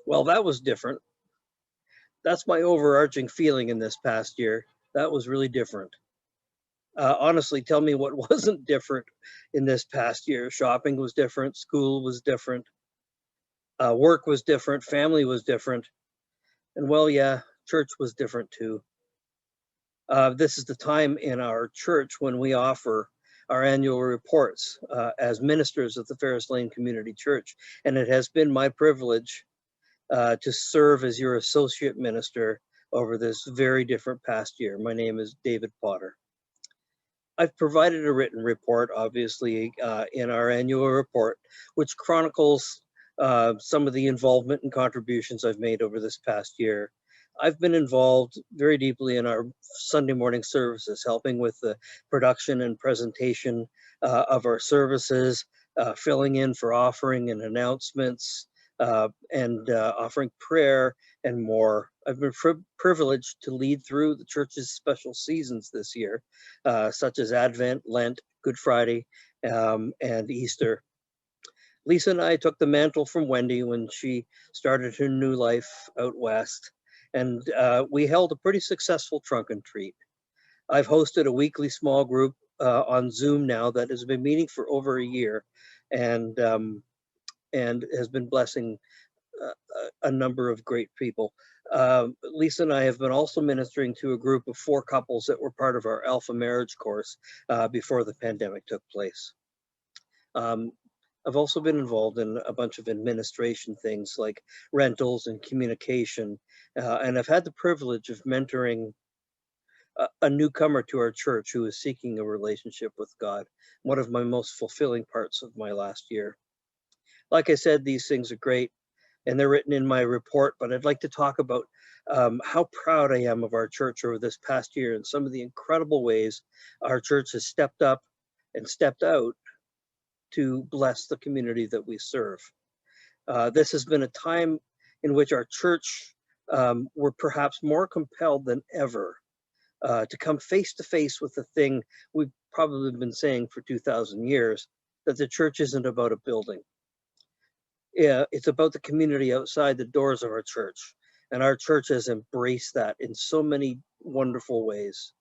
Well, that was different. That's my overarching feeling in this past year. That was really different. Honestly, tell me what wasn't different in this past year. Shopping was different, school was different, work was different, family was different, and well, yeah, church was different too. This is the time in our church when we offer our annual reports as ministers of the Ferris Lane Community Church, and it has been my privilege to serve as your associate minister over this very different past year. My name is David Potter. I've provided a written report, obviously, in our annual report, which chronicles some of the involvement and contributions I've made over this past year. I've been involved very deeply in our Sunday morning services, helping with the production and presentation of our services, filling in for offering and announcements, and offering prayer and more. I've been privileged to lead through the church's special seasons this year, such as Advent, Lent, Good Friday, and Easter. Lisa and I took the mantle from Wendy when she started her new life out west, and we held a pretty successful trunk and treat. I've hosted a weekly small group on Zoom now that has been meeting for over a year, and has been blessing a number of great people. Lisa and I have been also ministering to a group of 4 couples that were part of our Alpha Marriage course before the pandemic took place. I've also been involved in a bunch of administration things like rentals and communication, and I've had the privilege of mentoring a newcomer to our church who is seeking a relationship with God, one of my most fulfilling parts of my last year. Like I said, these things are great and they're written in my report, but I'd like to talk about how proud I am of our church over this past year and some of the incredible ways our church has stepped up and stepped out to bless the community that we serve. This has been a time in which our church were perhaps more compelled than ever to come face to face with the thing we've probably been saying for 2,000 years, that the church isn't about a building. Yeah, it's about the community outside the doors of our church. And our church has embraced that in so many wonderful ways.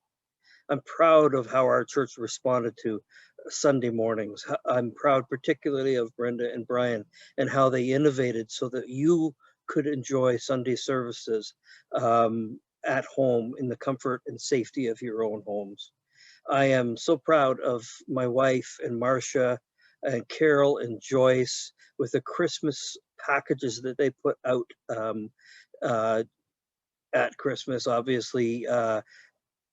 I'm proud of how our church responded to Sunday mornings. I'm proud particularly of Brenda and Brian and how they innovated so that you could enjoy Sunday services at home in the comfort and safety of your own homes. I am so proud of my wife and Marcia and Carol and Joyce with the Christmas packages that they put out uh, at Christmas. Obviously,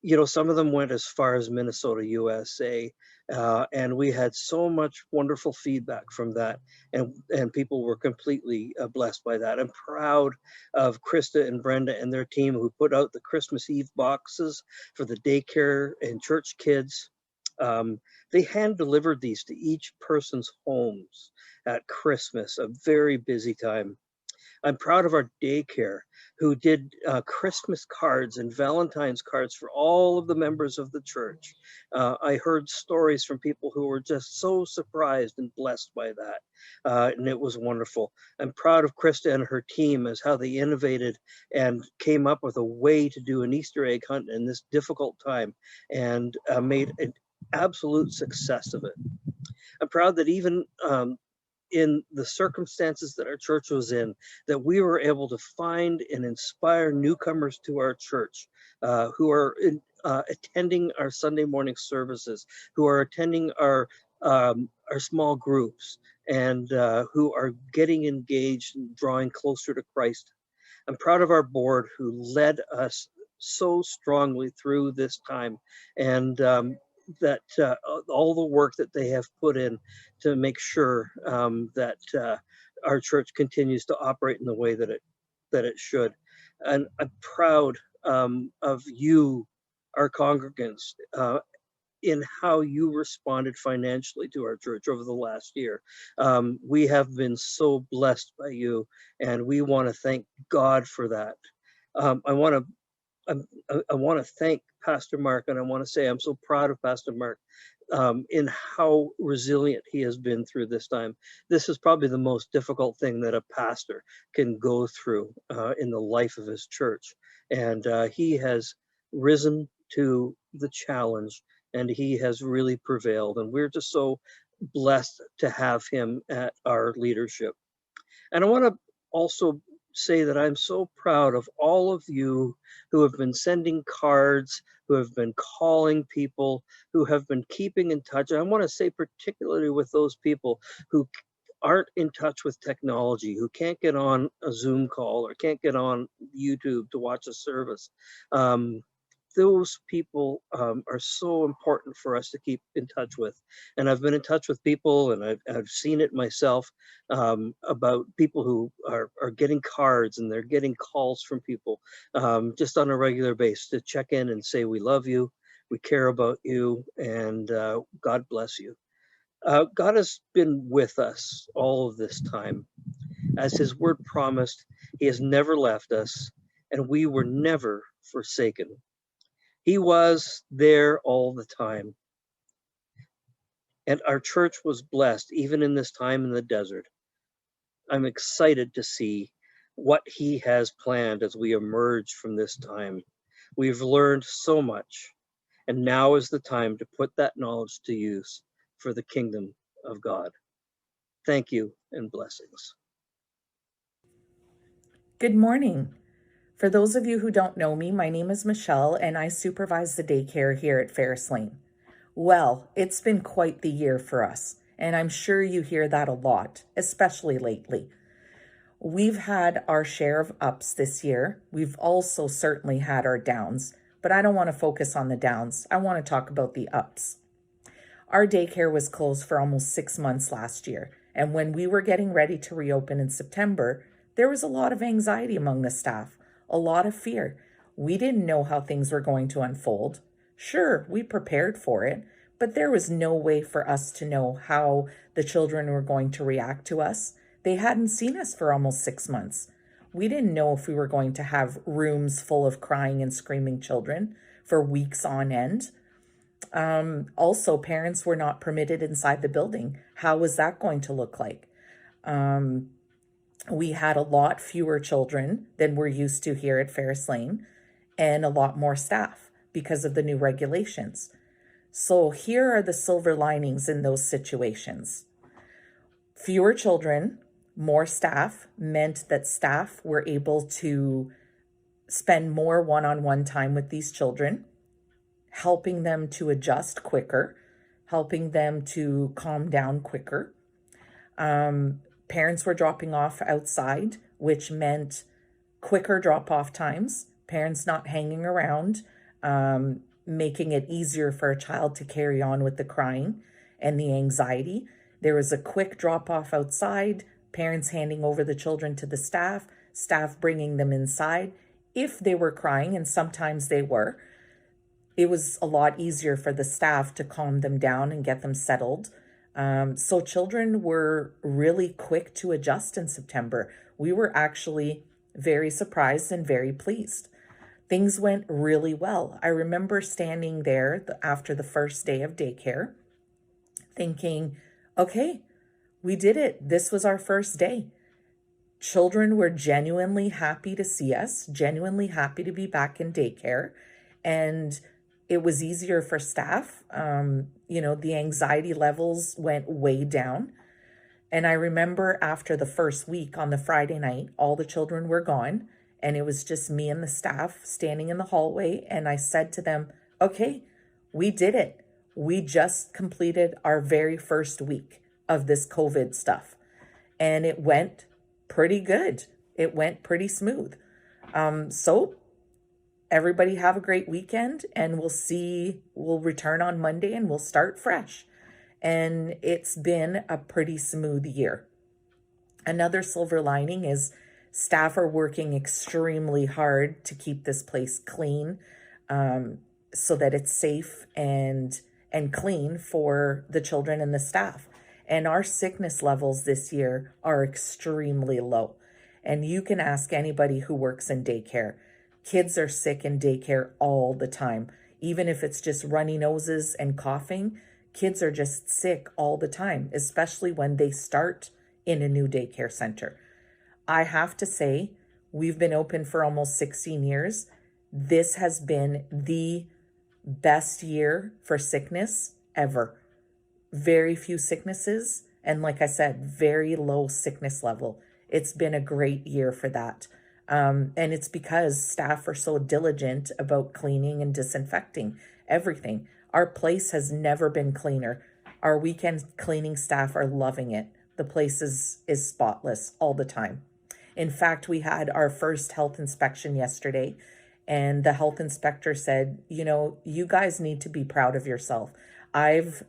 you know, some of them went as far as Minnesota, USA, and we had so much wonderful feedback from that, and people were completely blessed by that. I'm proud of Krista and Brenda and their team who put out the Christmas Eve boxes for the daycare and church kids. They hand delivered these to each person's homes at Christmas, a very busy time. I'm proud of our daycare who did Christmas cards and Valentine's cards for all of the members of the church. I heard stories from people who were just so surprised and blessed by that. And it was wonderful. I'm proud of Krista and her team as how they innovated and came up with a way to do an Easter egg hunt in this difficult time and made an absolute success of it. I'm proud that even in the circumstances that our church was in, that we were able to find and inspire newcomers to our church who are attending our Sunday morning services, who are attending our small groups, and who are getting engaged and drawing closer to Christ. I'm proud of our board who led us so strongly through this time, and that all the work that they have put in to make sure that our church continues to operate in the way that it should. And I'm proud of you, our congregants, in how you responded financially to our church over the last year. We have been so blessed by you, and we want to thank God for that. I want to I want to thank Pastor Mark, and I want to say I'm so proud of Pastor Mark in how resilient he has been through this time. This is probably the most difficult thing that a pastor can go through in the life of his church. And he has risen to the challenge, and he has really prevailed. And we're just so blessed to have him at our leadership. And I want to also say that I'm so proud of all of you who have been sending cards, who have been calling people, who have been keeping in touch. And I want to say particularly with those people who aren't in touch with technology, who can't get on a Zoom call or can't get on YouTube to watch a service. Those people are so important for us to keep in touch with. And I've been in touch with people, and I've seen it myself, about people who are getting cards, and they're getting calls from people just on a regular basis to check in and say, we love you, we care about you, and God bless you. God has been with us all of this time. As his word promised, he has never left us, and we were never forsaken. He was there all the time. And our church was blessed, even in this time in the desert. I'm excited to see what he has planned as we emerge from this time. We've learned so much, and now is the time to put that knowledge to use for the kingdom of God. Thank you and blessings. Good morning. For those of you who don't know me, my name is Michelle and I supervise the daycare here at Ferris Lane. Well, it's been quite the year for us, and I'm sure you hear that a lot, especially lately. We've had our share of ups this year. We've also certainly had our downs, but I don't want to focus on the downs. I want to talk about the ups. Our daycare was closed for almost 6 months last year, and when we were getting ready to reopen in September, there was a lot of anxiety among the staff, a lot of fear. We didn't know how things were going to unfold. Sure, we prepared for it, but there was no way for us to know how the children were going to react to us. They hadn't seen us for almost 6 months. We didn't know if we were going to have rooms full of crying and screaming children for weeks on end. Also, parents were not permitted inside the building. How was that going to look like? We had a lot fewer children than we're used to here at Ferris Lane, and a lot more staff because of the new regulations. So here are the silver linings in those situations. Fewer children, more staff meant that staff were able to spend more one-on-one time with these children, helping them to adjust quicker, helping them to calm down quicker. Parents were dropping off outside, which meant quicker drop-off times, parents not hanging around, making it easier for a child to carry on with the crying and the anxiety. There was a quick drop-off outside, parents handing over the children to the staff bringing them inside. If they were crying, and sometimes they were, it was a lot easier for the staff to calm them down and get them settled. So children were really quick to adjust in September. We were actually very surprised and very pleased. Things went really well. I remember standing there after the first day of daycare thinking, okay, we did it. This was our first day. Children were genuinely happy to see us, genuinely happy to be back in daycare. And it was easier for staff. The anxiety levels went way down. And I remember after the first week on the Friday night, all the children were gone. And it was just me and the staff standing in the hallway. And I said to them, okay, we did it. We just completed our very first week of this COVID stuff. And it went pretty good. It went pretty smooth. So everybody have a great weekend, and we'll return on Monday and we'll start fresh. And it's been a pretty smooth year. Another silver lining is staff are working extremely hard to keep this place clean, so that it's safe and clean for the children and the staff. And our sickness levels this year are extremely low. And you can ask anybody who works in daycare. Kids are sick in daycare all the time. Even if it's just runny noses and coughing, kids are just sick all the time, especially when they start in a new daycare center. I have to say, we've been open for almost 16 years. This has been the best year for sickness ever. Very few sicknesses, and like I said, very low sickness level. It's been a great year for that. And it's because staff are so diligent about cleaning and disinfecting everything. Our place has never been cleaner. Our weekend cleaning staff are loving it. The place is spotless all the time. In fact, we had our first health inspection yesterday, and the health inspector said, you guys need to be proud of yourself. I've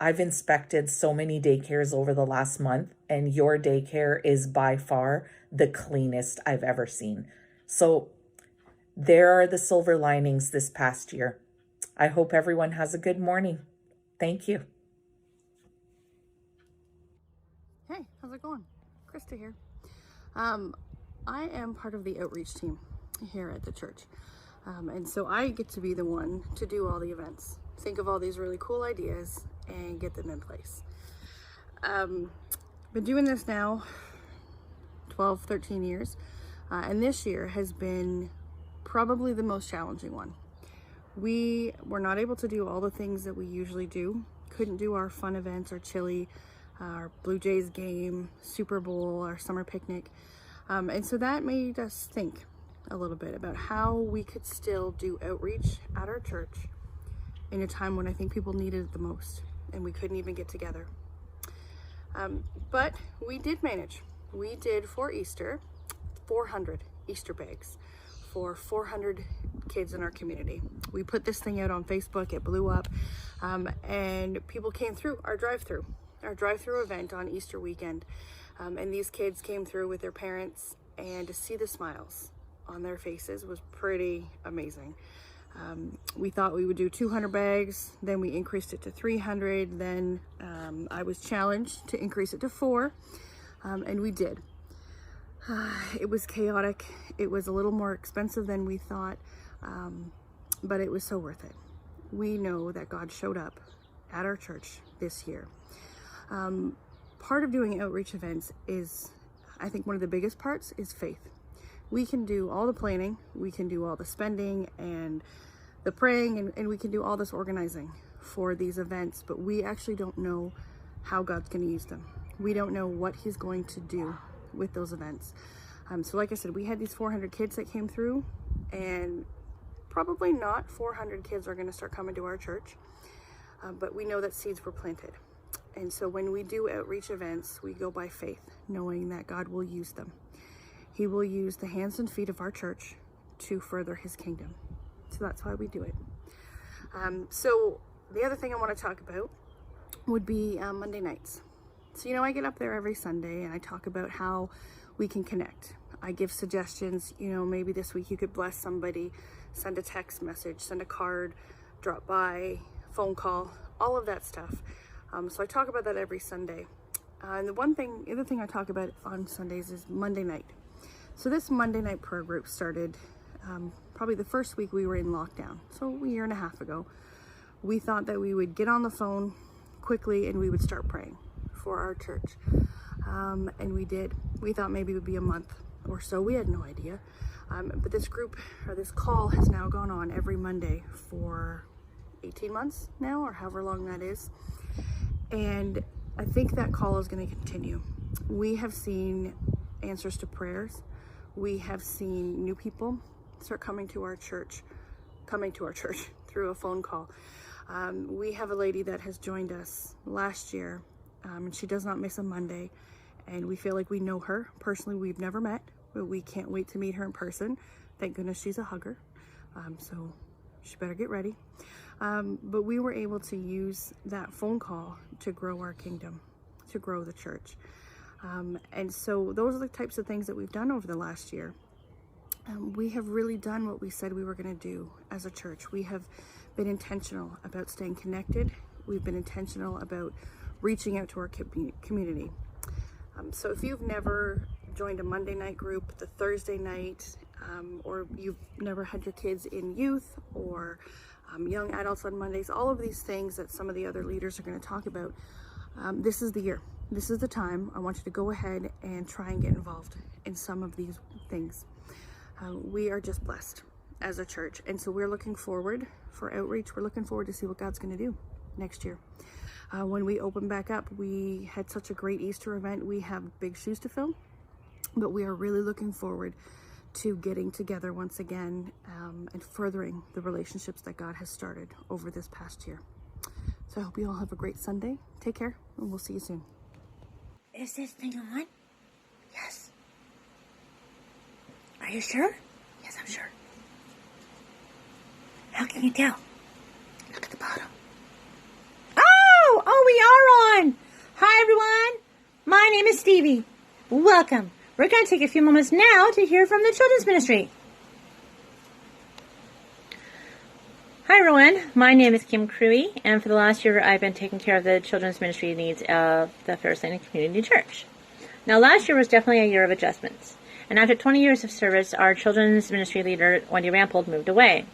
inspected so many daycares over the last month, and your daycare is by far the cleanest I've ever seen. So there are the silver linings this past year. I hope everyone has a good morning. Thank you. Hey, how's it going? Krista here. I am part of the outreach team here at the church. And so I get to be the one to do all the events, think of all these really cool ideas and get them in place. Been doing this now 12, 13 years. And this year has been probably the most challenging one. We were not able to do all the things that we usually do. Couldn't do our fun events, our chili, our Blue Jays game, Super Bowl, our summer picnic. And so that made us think a little bit about how we could still do outreach at our church in a time when I think people needed it the most and we couldn't even get together. But we did manage. We did for Easter 400 Easter bags for 400 kids in our community. We put this thing out on Facebook, it blew up, and people came through our drive-through event on Easter weekend. And these kids came through with their parents, and to see the smiles on their faces was pretty amazing. We thought we would do 200 bags, then we increased it to 300, then I was challenged to increase it to 4, and we did. It was chaotic. It was a little more expensive than we thought, but it was so worth it. We know that God showed up at our church this year. Part of doing outreach events is, I think one of the biggest parts is faith. We can do all the planning, we can do all the spending and the praying, and we can do all this organizing for these events, but we actually don't know how God's going to use them. We don't know what He's going to do with those events. So like I said, we had these 400 kids that came through, and probably not 400 kids are going to start coming to our church, but we know that seeds were planted. And so when we do outreach events, we go by faith, knowing that God will use them. He will use the hands and feet of our church to further His kingdom. So that's why we do it. So the other thing I want to talk about would be Monday nights. So, I get up there every Sunday and I talk about how we can connect. I give suggestions, maybe this week you could bless somebody, send a text message, send a card, drop by, phone call, all of that stuff. So I talk about that every Sunday. And the other thing I talk about on Sundays is Monday night. So this Monday night prayer group started probably the first week we were in lockdown. So a year and a half ago, we thought that we would get on the phone quickly and we would start praying for our church. And we did. We thought maybe it would be a month or so. We had no idea. But this group, or this call, has now gone on every Monday for 18 months now, or however long that is. And I think that call is going to continue. We have seen answers to prayers. We have seen new people start coming to our church through a phone call. We have a lady that has joined us last year, and she does not miss a Monday, and we feel like we know her personally. We've never met, but we can't wait to meet her in person. Thank goodness she's a hugger, so she better get ready. But we were able to use that phone call to grow our kingdom, to grow the church. And so those are the types of things that we've done over the last year. We have really done what we said we were going to do as a church. We have been intentional about staying connected. We've been intentional about reaching out to our community. So if you've never joined a Monday night group, the Thursday night, or you've never had your kids in youth, or young adults on Mondays, all of these things that some of the other leaders are going to talk about, this is the year. This is the time. I want you to go ahead and try and get involved in some of these things. We are just blessed as a church, and so we're looking forward for outreach. We're looking forward to see what God's going to do next year. When we open back up, we had such a great Easter event. We have big shoes to fill, but we are really looking forward to getting together once again and furthering the relationships that God has started over this past year. So I hope you all have a great Sunday. Take care, and we'll see you soon. Is this thing on? Yes. Are you sure? Yes, I'm sure. How can you tell? Look at the bottom. Oh, we are on. Hi, everyone. My name is Stevie. Welcome. We're going to take a few moments now to hear from the children's ministry. Hi, everyone. My name is Kim Cruea, and for the last year, I've been taking care of the children's ministry needs of the Ferris Lane Community Church. Now, last year was definitely a year of adjustments, and after 20 years of service, our children's ministry leader, Wendy Rampold, moved away.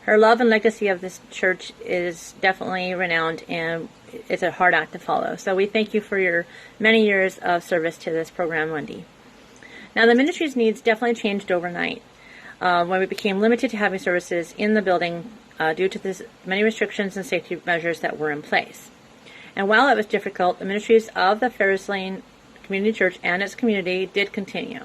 Her love and legacy of this church is definitely renowned, and it's a hard act to follow. So we thank you for your many years of service to this program, Wendy. Now, the ministry's needs definitely changed overnight when we became limited to having services in the building due to the many restrictions and safety measures that were in place. And while it was difficult, the ministries of the Ferris Lane Community Church and its community did continue.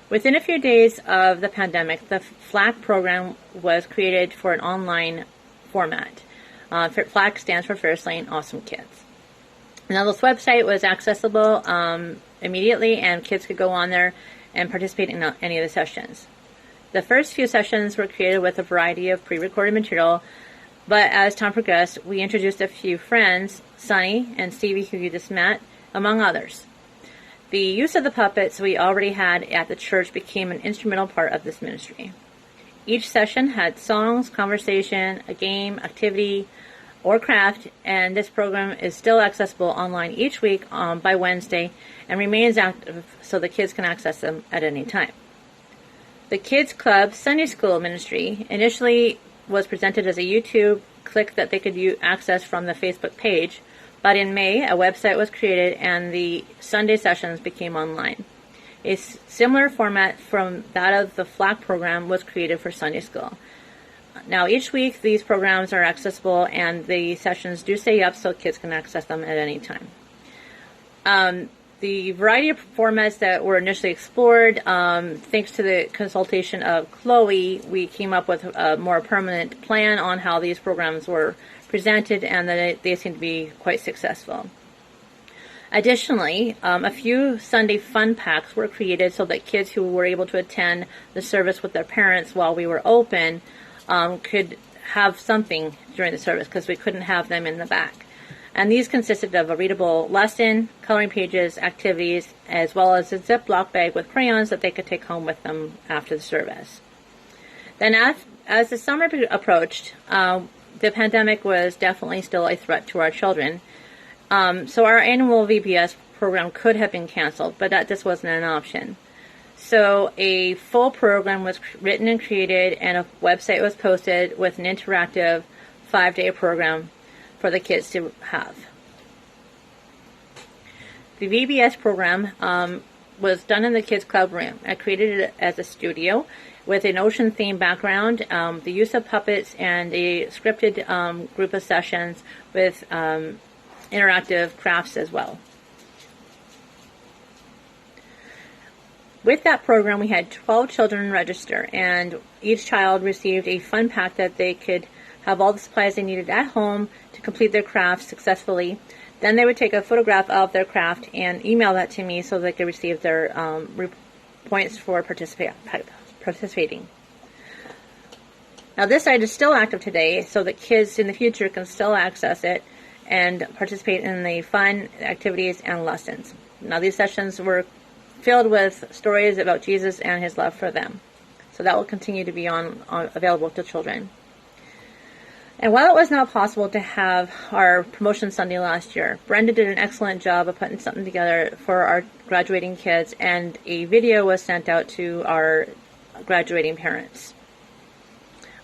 Within a few days of the pandemic, the FLAC program was created for an online format. FLAC stands for Ferris Lane Awesome Kids. Now, this website was accessible immediately, and kids could go on there and participate in any of the sessions. The first few sessions were created with a variety of pre-recorded material, but as time progressed, we introduced a few friends, Sonny and Stevie, who you just met, among others. The use of the puppets we already had at the church became an instrumental part of this ministry. Each session had songs, conversation, a game, activity, or craft, and this program is still accessible online each week by Wednesday and remains active so the kids can access them at any time. The Kids Club Sunday School Ministry initially was presented as a YouTube click that they could access from the Facebook page, but in May, a website was created and the Sunday sessions became online. A similar format from that of the FLAC program was created for Sunday School. Now, each week, these programs are accessible and the sessions do stay up so kids can access them at any time. The variety of formats that were initially explored, thanks to the consultation of Chloe, we came up with a more permanent plan on how these programs were presented, and that they seem to be quite successful. Additionally, a few Sunday fun packs were created so that kids who were able to attend the service with their parents while we were open could have something during the service, because we couldn't have them in the back. And these consisted of a readable lesson, coloring pages, activities, as well as a Ziploc bag with crayons that they could take home with them after the service. Then as the summer approached, the pandemic was definitely still a threat to our children. So our annual VBS program could have been canceled, but that just wasn't an option. So a full program was written and created, and a website was posted with an interactive 5-day program for the kids to have. The VBS program was done in the Kids Club room. I created it as a studio with an ocean-themed background, the use of puppets, and a scripted group of sessions with interactive crafts as well. With that program, we had 12 children register, and each child received a fun pack that they could have all the supplies they needed at home to complete their craft successfully. Then they would take a photograph of their craft and email that to me so they could receive their points for participating. Now, this site is still active today, so that kids in the future can still access it and participate in the fun activities and lessons. Now, these sessions were filled with stories about Jesus and his love for them. So that will continue to be available to children. And while it was not possible to have our promotion Sunday last year, Brenda did an excellent job of putting something together for our graduating kids, and a video was sent out to our graduating parents.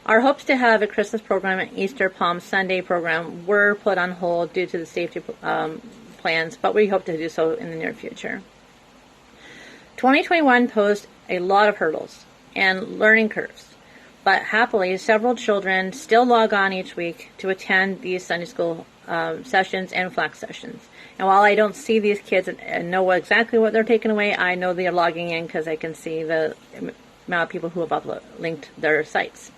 Our hopes to have a Christmas program and Easter Palm Sunday program were put on hold due to the safety plans, but we hope to do so in the near future. 2021 posed a lot of hurdles and learning curves, but happily several children still log on each week to attend these Sunday school sessions and flex sessions. And while I don't see these kids and know exactly what they're taking away, I know they're logging in because I can see the amount of people who have linked their sites.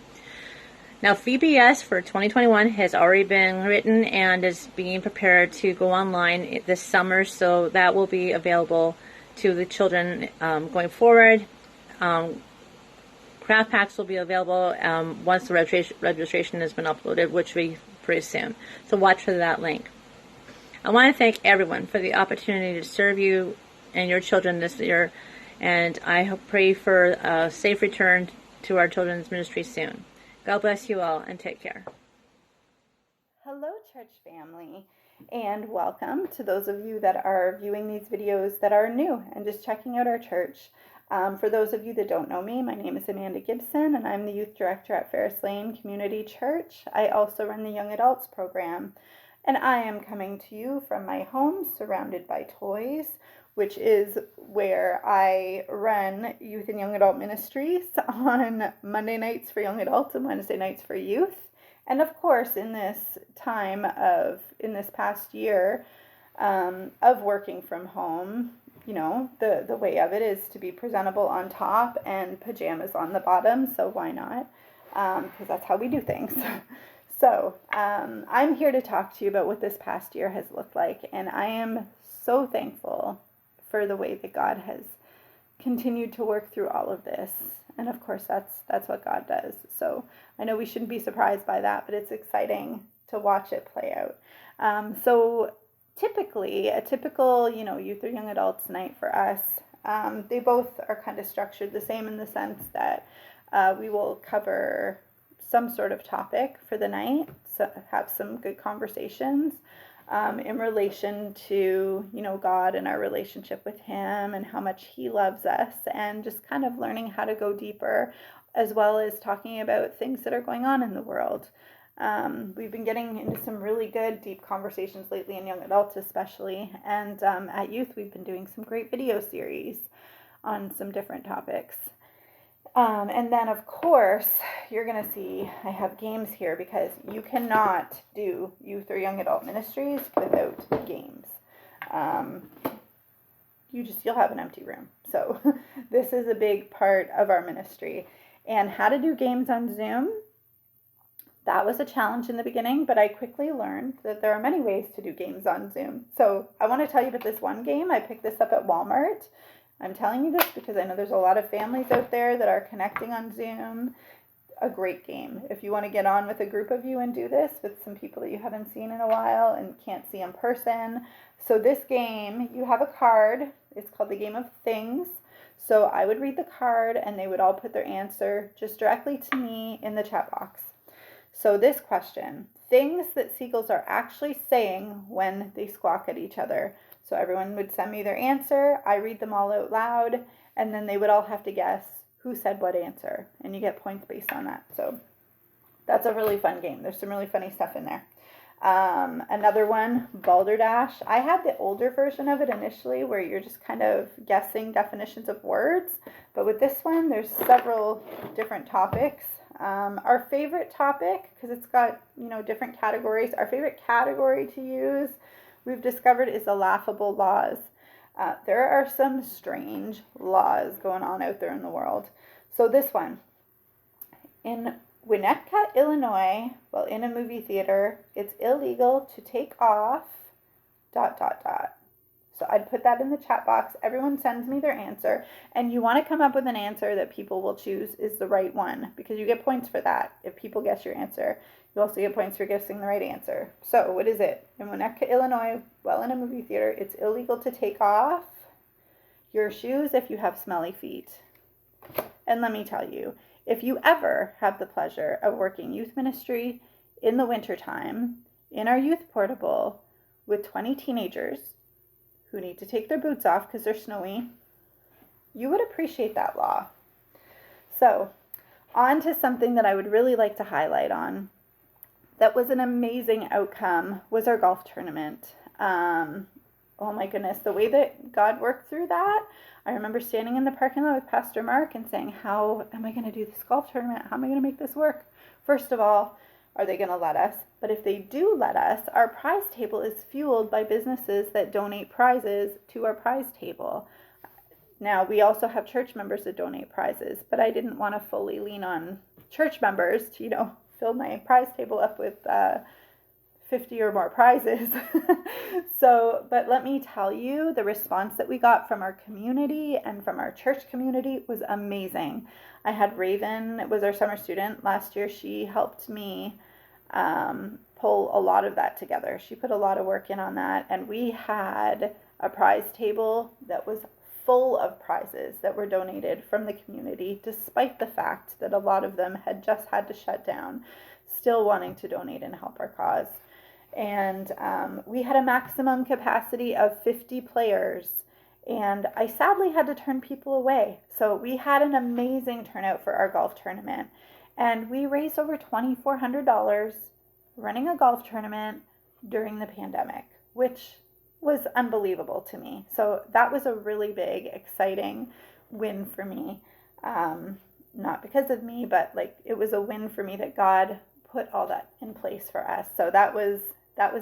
Now, VBS for 2021 has already been written and is being prepared to go online this summer, so that will be available to the children going forward. Craft packs will be available once the registration has been uploaded, which will be pretty soon. So watch for that link. I want to thank everyone for the opportunity to serve you and your children this year, and I pray for a safe return to our children's ministry soon. God bless you all, and take care. Hello, church family, and welcome to those of you that are viewing these videos that are new and just checking out our church. For those of you that don't know me, my name is Amanda Gibson, and I'm the youth director at Ferris Lane Community Church. I also run the young adults program, and I am coming to you from my home surrounded by toys, which is where I run youth and young adult ministries on Monday nights for young adults and Wednesday nights for youth. And of course, in this past year of working from home, you know, the way of it is to be presentable on top and pajamas on the bottom. So why not? Because that's how we do things. So I'm here to talk to you about what this past year has looked like. And I am so thankful for the way that God has continued to work through all of this. And of course, that's what God does. So I know we shouldn't be surprised by that, but it's exciting to watch it play out. So typically, a typical, youth or young adults night for us, they both are kind of structured the same in the sense that we will cover some sort of topic for the night, so have some good conversations in relation to, God and our relationship with Him and how much He loves us, and just kind of learning how to go deeper, as well as talking about things that are going on in the world. We've been getting into some really good, deep conversations lately in young adults especially, and at youth we've been doing some great video series on some different topics. And then, of course, you're going to see I have games here because you cannot do youth or young adult ministries without games. You'll have an empty room. So this is a big part of our ministry. And how to do games on Zoom, that was a challenge in the beginning, but I quickly learned that there are many ways to do games on Zoom. So I want to tell you about this one game. I picked this up at Walmart. I'm telling you this because I know there's a lot of families out there that are connecting on Zoom. A great game. If you want to get on with a group of you and do this with some people that you haven't seen in a while and can't see in person. So this game, you have a card. It's called the Game of Things. So I would read the card and they would all put their answer just directly to me in the chat box. So this question, things that seagulls are actually saying when they squawk at each other. So everyone would send me their answer, I read them all out loud, and then they would all have to guess who said what answer. And you get points based on that. So that's a really fun game. There's some really funny stuff in there. Another one, Balderdash. I had the older version of it initially where you're just kind of guessing definitions of words. But with this one, there's several different topics. Our favorite topic, because it's got, different categories, our favorite category to use, we've discovered, is the laughable laws. There are some strange laws going on out there in the world. So this one, in Winnetka, Illinois, while in a movie theater, it's illegal to take off ... So I'd put that in the chat box. Everyone sends me their answer, and you want to come up with an answer that people will choose is the right one, because you get points for that. If people guess your answer, you also get points for guessing the right answer. So what is it? In Winnetka, Illinois, while in a movie theater, it's illegal to take off your shoes if you have smelly feet. And let me tell you, if you ever have the pleasure of working youth ministry in the wintertime in our youth portable with 20 teenagers who need to take their boots off because they're snowy, you would appreciate that law. So on to something that I would really like to highlight on. That was an amazing outcome was our golf tournament. Oh my goodness, the way that God worked through that. I remember standing in the parking lot with Pastor Mark and saying, how am I going to do this golf tournament? How am I going to make this work? First of all, are they going to let us? But if they do let us, our prize table is fueled by businesses that donate prizes to our prize table. Now, we also have church members that donate prizes, but I didn't want to fully lean on church members to, fill my prize table up with 50 or more prizes. But let me tell you, the response that we got from our community and from our church community was amazing. I had Raven, it was our summer student last year. She helped me pull a lot of that together. She put a lot of work in on that, and we had a prize table that was full of prizes that were donated from the community, despite the fact that a lot of them had just had to shut down, still wanting to donate and help our cause. And we had a maximum capacity of 50 players, and I sadly had to turn people away. So we had an amazing turnout for our golf tournament, and we raised over $2,400 running a golf tournament during the pandemic, which was unbelievable to me. So that was a really big, exciting win for me. Not because of me, but it was a win for me that God put all that in place for us. So that was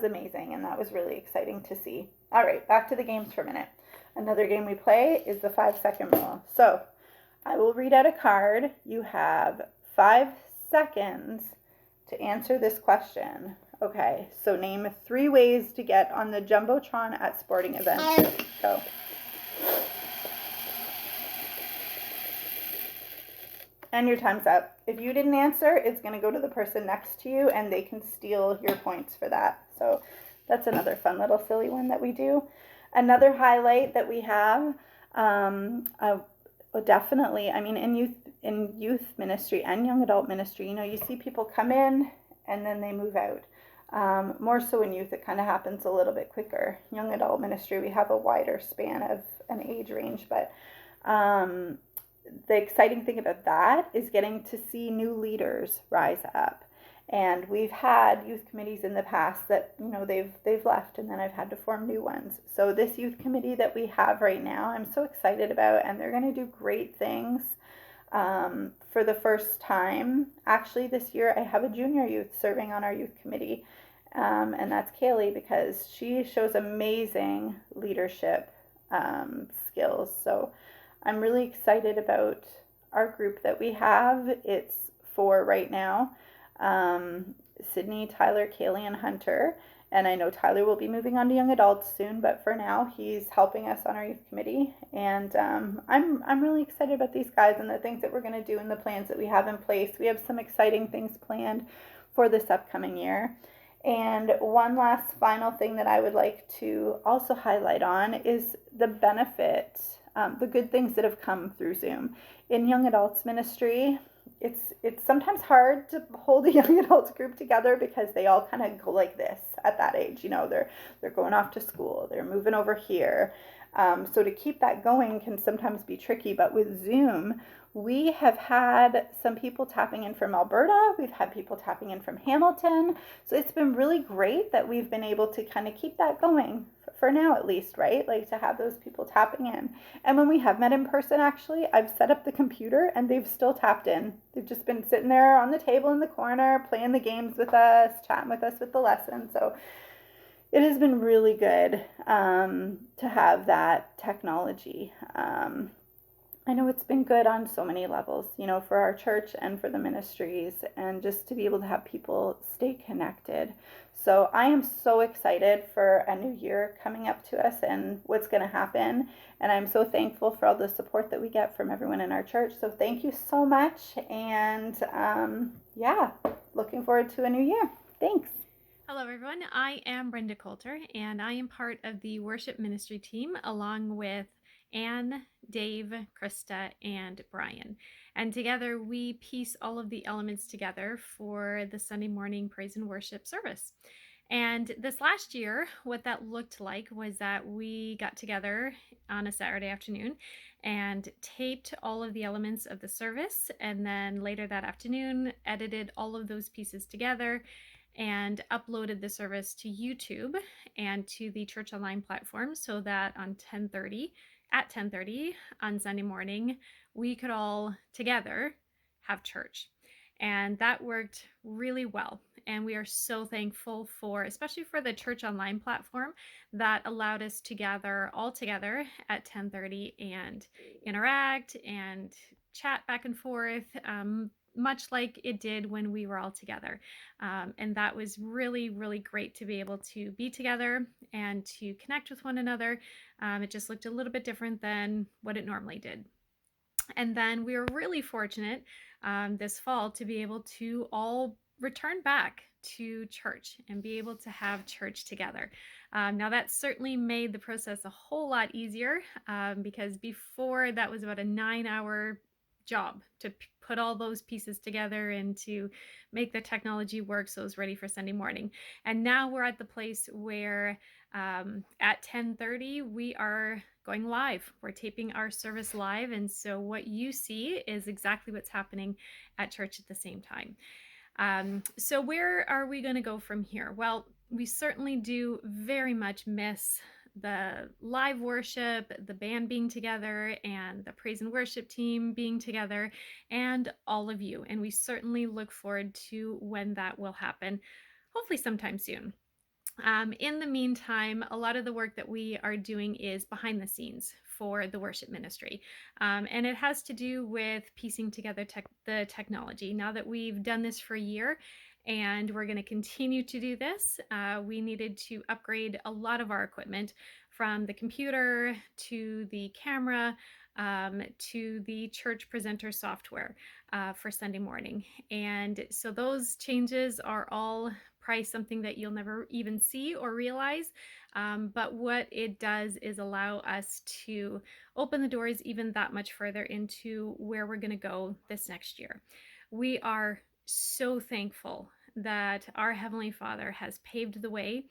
amazing, and that was really exciting to see. All right, back to the games for a minute. Another game we play is the 5-second rule. So I will read out a card. You have 5 seconds to answer this question. Okay, so name 3 ways to get on the Jumbotron at sporting events. Go. And your time's up. If you didn't answer, it's going to go to the person next to you, and they can steal your points for that. So that's another fun little silly one that we do. Another highlight that we have, definitely, in youth ministry and young adult ministry, you see people come in and then they move out. More so in youth, it kind of happens a little bit quicker. Young adult ministry, we have a wider span of an age range, but the exciting thing about that is getting to see new leaders rise up. And we've had youth committees in the past that, they've left, and then I've had to form new ones. So this youth committee that we have right now, I'm so excited about, and they're going to do great things. For the first time, actually this year, I have a junior youth serving on our youth committee, and that's Kaylee, because she shows amazing leadership skills. So I'm really excited about our group that we have. It's 4 right now. Sydney, Tyler, Kaylee, and Hunter. And I know Tyler will be moving on to young adults soon, but for now he's helping us on our youth committee. And I'm really excited about these guys and the things that we're going to do and the plans that we have in place. We have some exciting things planned for this upcoming year. And one last final thing that I would like to also highlight on is the benefit, the good things that have come through Zoom. In young adults ministry, it's sometimes hard to hold a young adults group together because they all kind of go like this at that age. They're going off to school, they're moving over here. So to keep that going can sometimes be tricky. But with Zoom, we have had some people tapping in from Alberta. We've had people tapping in from Hamilton. So it's been really great that we've been able to kind of keep that going for now, at least, right? To have those people tapping in. And when we have met in person, actually, I've set up the computer and they've still tapped in. They've just been sitting there on the table in the corner, playing the games with us, chatting with us with the lesson. So it has been really good to have that technology. I know it's been good on so many levels, for our church and for the ministries, and just to be able to have people stay connected. So I am so excited for a new year coming up to us and what's going to happen. And I'm so thankful for all the support that we get from everyone in our church. So thank you so much. And looking forward to a new year. Thanks. Hello, everyone. I am Brenda Coulter, and I am part of the worship ministry team along with Anne, Dave, Krista, and Brian. And together we piece all of the elements together for the Sunday morning praise and worship service. And this last year, what that looked like was that we got together on a Saturday afternoon and taped all of the elements of the service. And then later that afternoon, edited all of those pieces together and uploaded the service to YouTube and to the Church Online platform so that on 10:30, at 10:30 on Sunday morning, we could all together have church. And that worked really well. And we are so thankful for, especially for the Church Online platform that allowed us to gather all together at 10:30 and interact and chat back and forth, much like it did when we were all together. And that was really, really great to be able to be together and to connect with one another. It just looked a little bit different than what it normally did. And then we were really fortunate this fall to be able to all return back to church and be able to have church together. Now that certainly made the process a whole lot easier because before that was about a 9-hour job to put all those pieces together and to make the technology work so it was ready for Sunday morning. And now we're at the place where at 10:30 we are going live. We're taping our service live, and so what you see is exactly what's happening at church at the same time. So where are we going to go from here? Well, we certainly do very much miss the live worship, the band being together, and the praise and worship team being together, and all of you. And we certainly look forward to when that will happen, hopefully sometime soon. In the meantime, a lot of the work that we are doing is behind the scenes for the worship ministry. And it has to do with piecing together the technology. Now that we've done this for a year and we're going to continue to do this, we needed to upgrade a lot of our equipment, from the computer to the camera to the church presenter software for Sunday morning. And so those changes are all probably something that you'll never even see or realize. But what it does is allow us to open the doors even that much further into where we're going to go this next year. We are so thankful that our Heavenly Father has paved the way.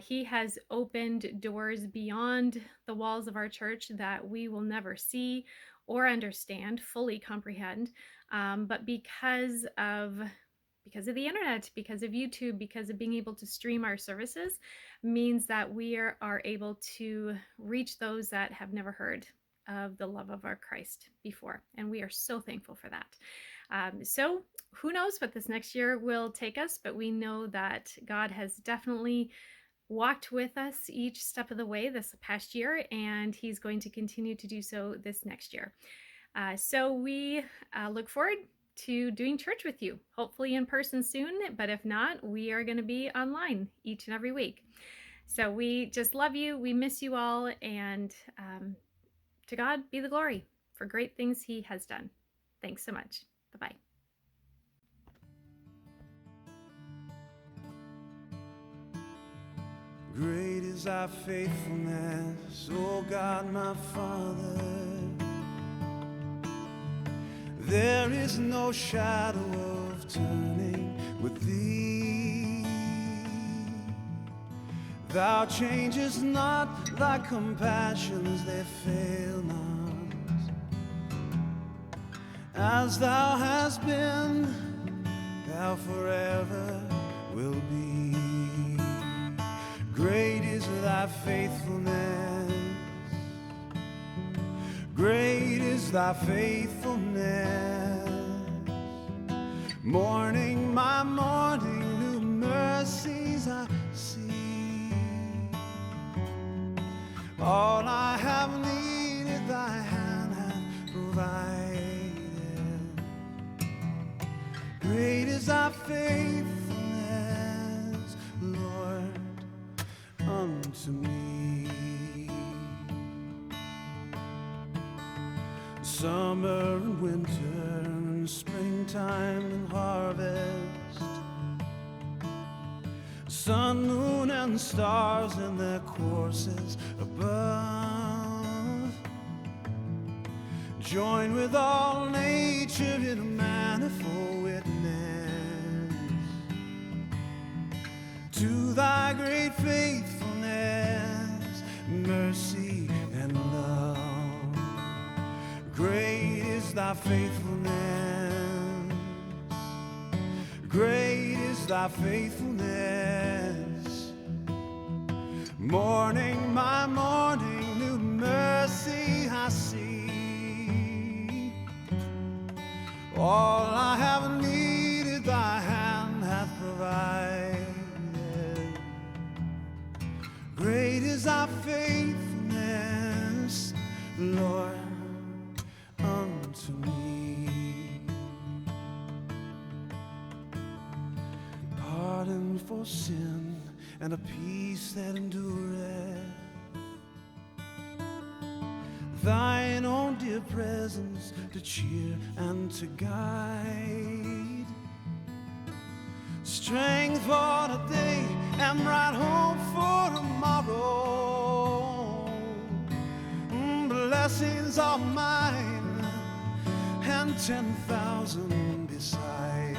He has opened doors beyond the walls of our church that we will never see or understand, fully comprehend. But because of the internet, because of YouTube, because of being able to stream our services, means that we are able to reach those that have never heard of the love of our Christ before. And we are so thankful for that. So who knows what this next year will take us, but we know that God has definitely walked with us each step of the way this past year, and he's going to continue to do so this next year. So we look forward to doing church with you, hopefully in person soon, but if not, we are going to be online each and every week. So we just love you, we miss you all, and to God be the glory for great things he has done. Thanks so much. Bye-bye. Great is thy faithfulness, O God my Father. There is no shadow of turning with thee. Thou changest not, thy compassions they fail not. As thou hast been, thou forever will be. Great is thy faithfulness. Great is thy faithfulness. Morning by morning, new mercies I see. All I have needed, thy hand hath provided. Great is thy faithfulness, Lord, unto me. Summer and winter and springtime and harvest, sun, moon, and stars in their courses above, join with all nature in a manifold witness to thy great faithfulness, mercy, and love. Great is thy faithfulness, great is thy faithfulness. Morning by morning, new mercy I see. All I have needed, thy hand hath provided. Great is thy faithfulness, Lord, unto me. Pardon for sin and a peace that endureth. Thine own dear presence to cheer and to guide. Strength for today and bright hope for tomorrow. Blessings are mine and 10,000 beside.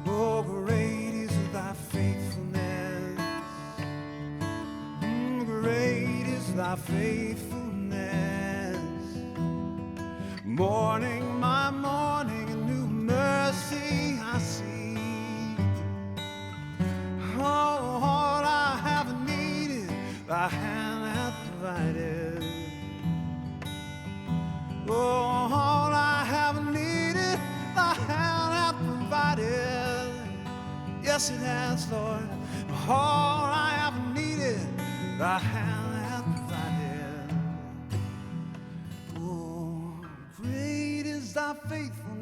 Oh, great is thy faithfulness. Great is thy faithfulness. Morning by morning, a new mercy I see. Oh, all I have needed, thy hand hath provided. Oh, all I have needed, thy hand hath provided. Yes, it has, Lord. All I have needed, thy hand hath provided. Oh, great is thy faithfulness.